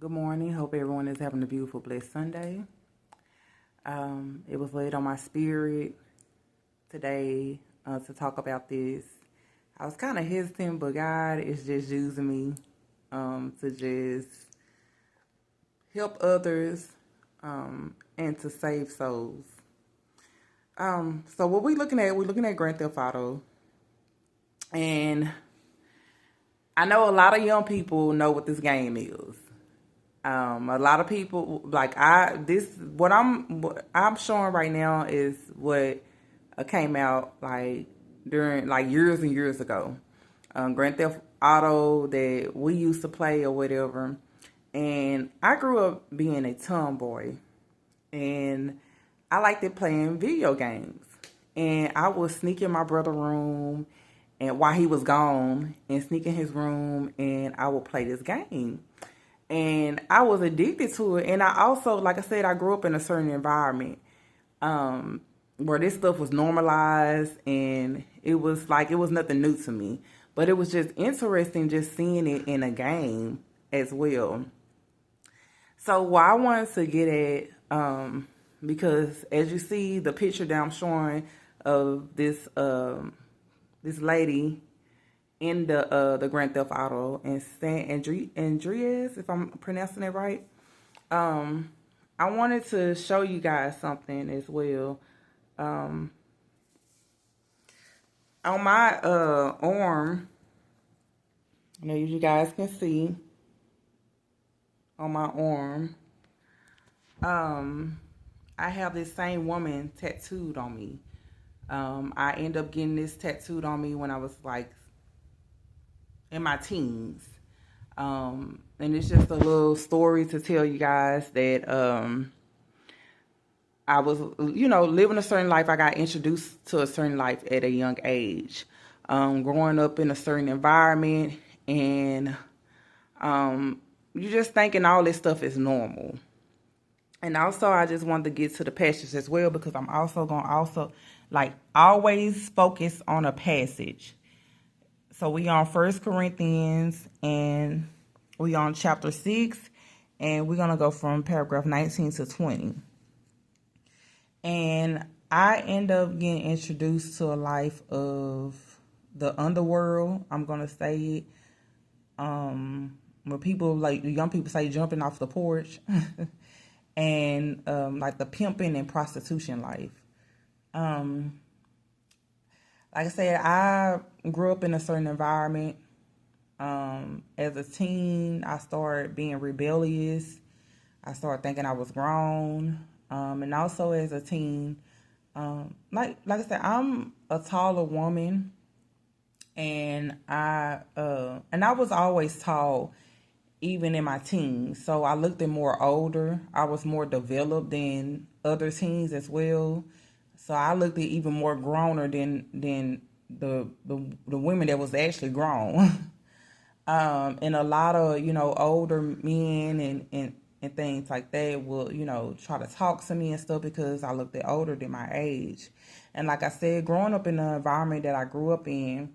Good morning. Hope everyone is having a beautiful, blessed Sunday. It was laid on my spirit today to talk about this. I was kind of hesitant, but God is just using me to just help others and to save souls. So what we're looking at Grand Theft Auto, and I know a lot of young people know what this game is. A lot of people what I'm showing right now is what came out like during like years and years ago. Grand Theft Auto that we used to play or whatever. And I grew up being a tomboy, and I liked it playing video games. And I would sneak in my brother's room, and while he was gone, and sneak in his room, and I would play this game. And I was addicted to it. And I also, like I said, I grew up in a certain environment where this stuff was normalized, and it was nothing new to me. But it was just interesting just seeing it in a game as well. So what I wanted to get at, because as you see the picture that I'm showing of this this lady in the Grand Theft Auto and San Andreas, if I'm pronouncing it right. I wanted to show you guys something as well. On my arm, I know you guys can see on my arm, I have this same woman tattooed on me. I end up getting this tattooed on me when I was like in my teens. And it's just a little story to tell you guys that I was, living a certain life. I got introduced to a certain life at a young age. Growing up in a certain environment, and you just thinking all this stuff is normal. And also, I just wanted to get to the passage as well, because I'm also going to always focus on a passage. So we on 1 Corinthians, and we on chapter 6, and we're going to go from paragraph 19 to 20. And I end up getting introduced to a life of the underworld. I'm going to say it. Where people, like young people say, jumping off the porch. And like the pimping and prostitution life. Like I said, I grew up in a certain environment. As a teen, I started being rebellious. I started thinking I was grown. And also as a teen, like I said, I'm a taller woman, and I was always tall, even in my teens. So I looked more older. I was more developed than other teens as well. So I looked at even more growner than the women that was actually grown. And a lot of, older men and things like that will, try to talk to me and stuff because I looked older than my age. And like I said, growing up in the environment that I grew up in,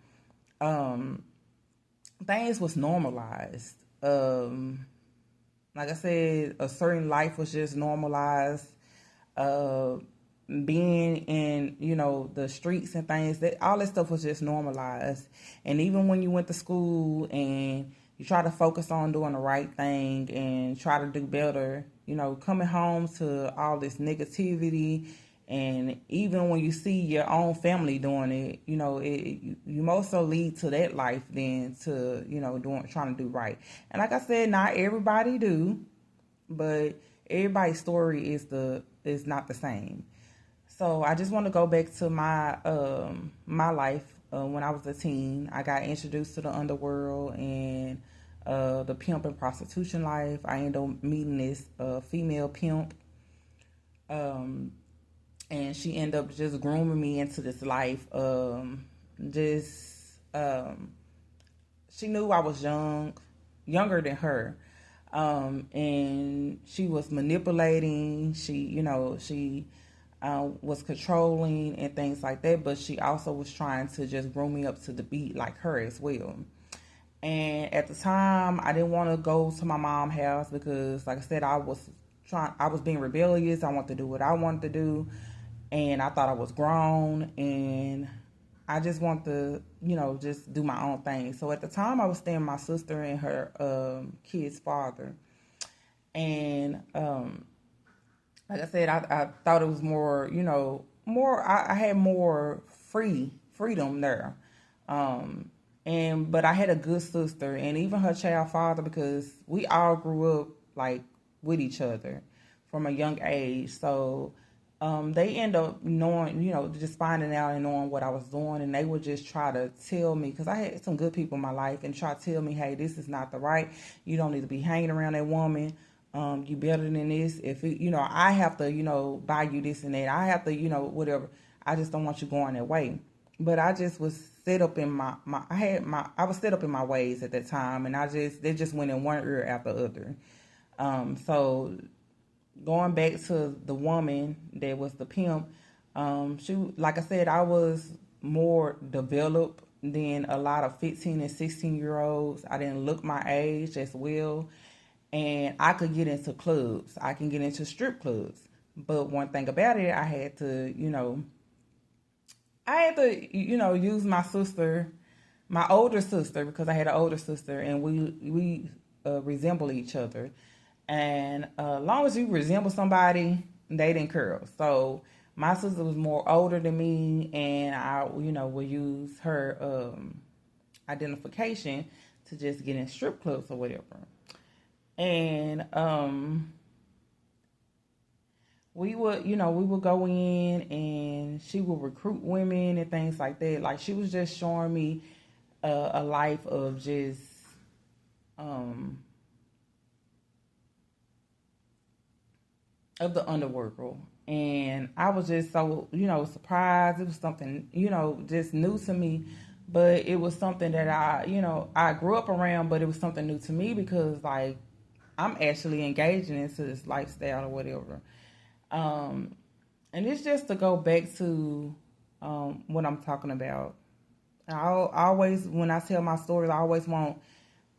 things was normalized. Like I said, a certain life was just normalized. Being in, the streets and things, that all that stuff was just normalized. And even when you went to school and you try to focus on doing the right thing and try to do better, coming home to all this negativity, and even when you see your own family doing it, you more so lead to that life than to, trying to do right. And like I said, not everybody do, but everybody's story is not the same. So I just want to go back to my my life when I was a teen. I got introduced to the underworld and the pimp and prostitution life. I ended up meeting this female pimp, and she ended up just grooming me into this life. She knew I was younger than her, and she was manipulating. She was controlling and things like that, but she also was trying to just groom me up to the beat like her as well. And at the time, I didn't want to go to my mom's house because, like I said, I was being rebellious. I wanted to do what I wanted to do, and I thought I was grown, and I just want to, just do my own thing. So at the time, I was staying with my sister and her kid's father, and like I said, I thought it was more, I had more freedom there. But I had a good sister and even her child father, because we all grew up like with each other from a young age. So they end up knowing, just finding out and knowing what I was doing, and they would just try to tell me, because I had some good people in my life, and try to tell me, hey, this is not the right. You don't need to be hanging around that woman. You better than this. If it, I have to, buy you this and that. I have to, whatever. I just don't want you going that way. But I just was set up in I was set up in my ways at that time, and they just went in one ear after the other. So going back to the woman that was the pimp, like I said, I was more developed than a lot of 15 and 16-year-olds. I didn't look my age as well. And I could get into clubs. I can get into strip clubs. But one thing about it, I had to, use my sister, my older sister, because I had an older sister, and we resemble each other. And as long as you resemble somebody, they didn't care. So my sister was more older than me, and I, would use her identification to just get in strip clubs or whatever. And we would go in, and she would recruit women and things like that. Like, she was just showing me a life of just of the underworld. And I was just so, surprised. It was something, just new to me. But it was something that I grew up around, but it was something new to me, because, like, I'm actually engaging into this lifestyle or whatever. And it's just to go back to what I'm talking about. I always, when I tell my stories, I always want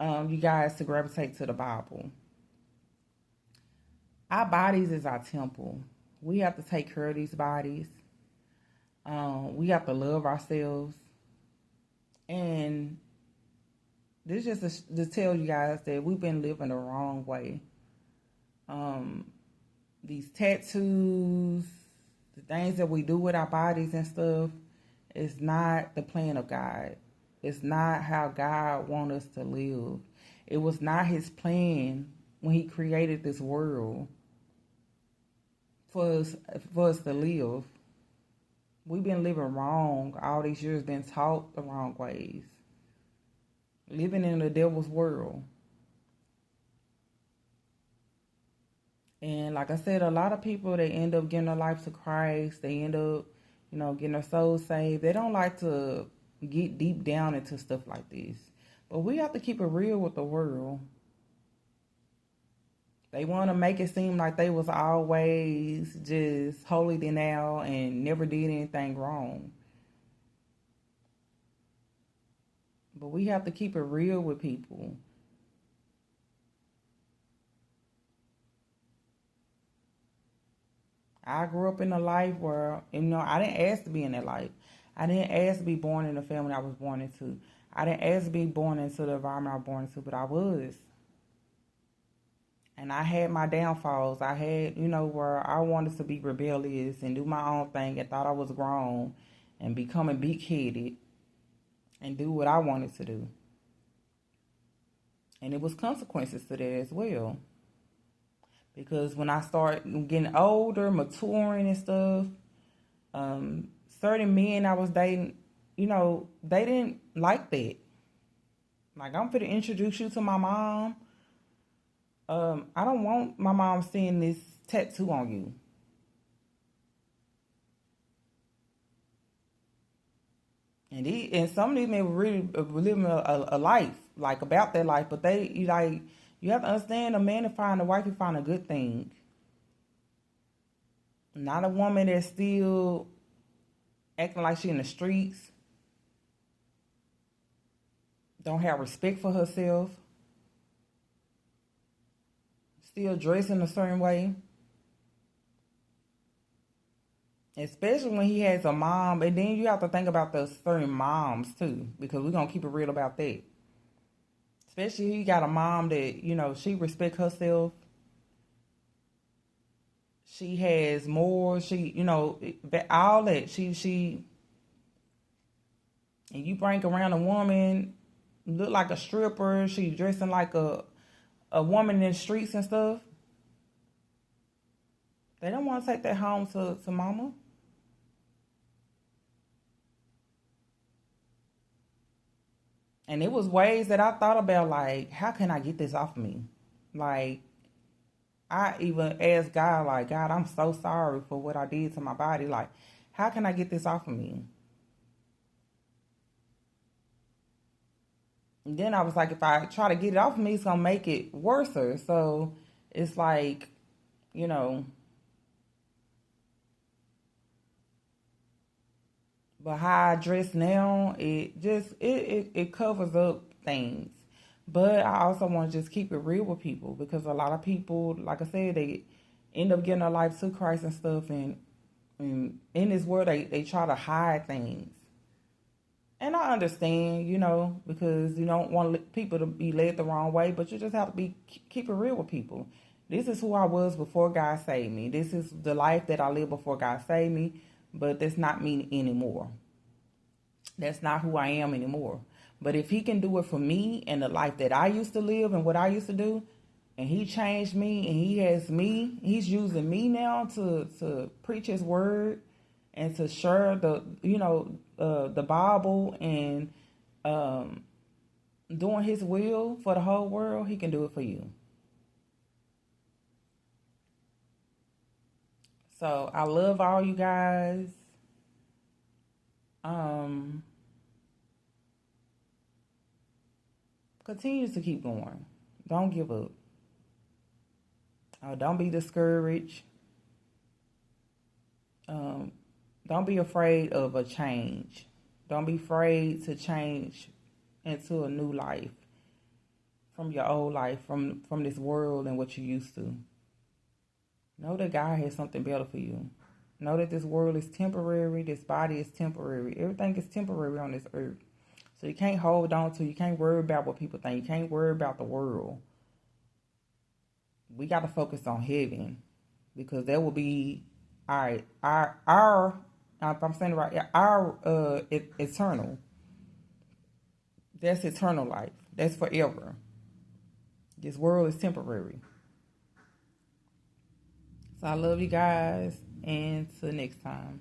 you guys to gravitate to the Bible. Our bodies is our temple. We have to take care of these bodies. We have to love ourselves. And this is just to tell you guys that we've been living the wrong way. These tattoos, the things that we do with our bodies and stuff, is not the plan of God. It's not how God wants us to live. It was not his plan when he created this world for us to live. We've been living wrong all these years, been taught the wrong ways. Living in the devil's world. And like I said, a lot of people, they end up giving their life to Christ. They end up, getting their soul saved. They don't like to get deep down into stuff like this. But we have to keep it real with the world. They want to make it seem like they was always just holier than thou and never did anything wrong. But we have to keep it real with people. I grew up in a life where, I didn't ask to be in that life. I didn't ask to be born in the family I was born into. I didn't ask to be born into the environment I was born into, but I was. And I had my downfalls. I had, where I wanted to be rebellious and do my own thing and thought I was grown and becoming big-headed and do what I wanted to do. And it was consequences to that as well. Because when I started getting older, maturing and stuff, certain men I was dating, they didn't like that. Like, I'm finna introduce you to my mom. I don't want my mom seeing this tattoo on you. And some of these men were really living a life, like, about their life, but you have to understand, a man to find a wife, he find a good thing. Not a woman that's still acting like she in the streets. don't have respect for herself, still dressing a certain way. Especially when he has a mom, and then you have to think about the certain moms too, because we're gonna keep it real about that. Especially he got a mom that, she respect herself. She has more, all that. And you bring around a woman, look like a stripper, she dressing like a woman in the streets and stuff. They don't want to take that home to mama. And it was ways that I thought about, like, how can I get this off of me? Like, I even asked God, like, God, I'm so sorry for what I did to my body. Like, how can I get this off of me? And then I was like, if I try to get it off of me, it's going to make it worse. So it's like, but how I dress now, it covers up things. But I also want to just keep it real with people, because a lot of people, like I said, they end up getting their life to Christ and stuff, and in this world they try to hide things. And I understand, because you don't want people to be led the wrong way, but you just have to keep it real with people. This is who I was before God saved me. This is the life that I lived before God saved me, but that's not me anymore. That's not who I am anymore. But if he can do it for me and the life that I used to live and what I used to do, and he changed me and he's using me now to preach his word and to share the Bible and doing his will for the whole world, he can do it for you. So I love all you guys. Continue to keep going. Don't give up. Don't be discouraged. Don't be afraid of a change. Don't be afraid to change into a new life from your old life, from this world and what you used to. Know that God has something better for you. Know that this world is temporary. This body is temporary. Everything is temporary on this earth. So you can't hold on to, you can't worry about what people think. You can't worry about the world. We got to focus on heaven, because that will be our if I'm saying it right, our eternal. That's eternal life. That's forever. This world is temporary. So I love you guys, and till next time.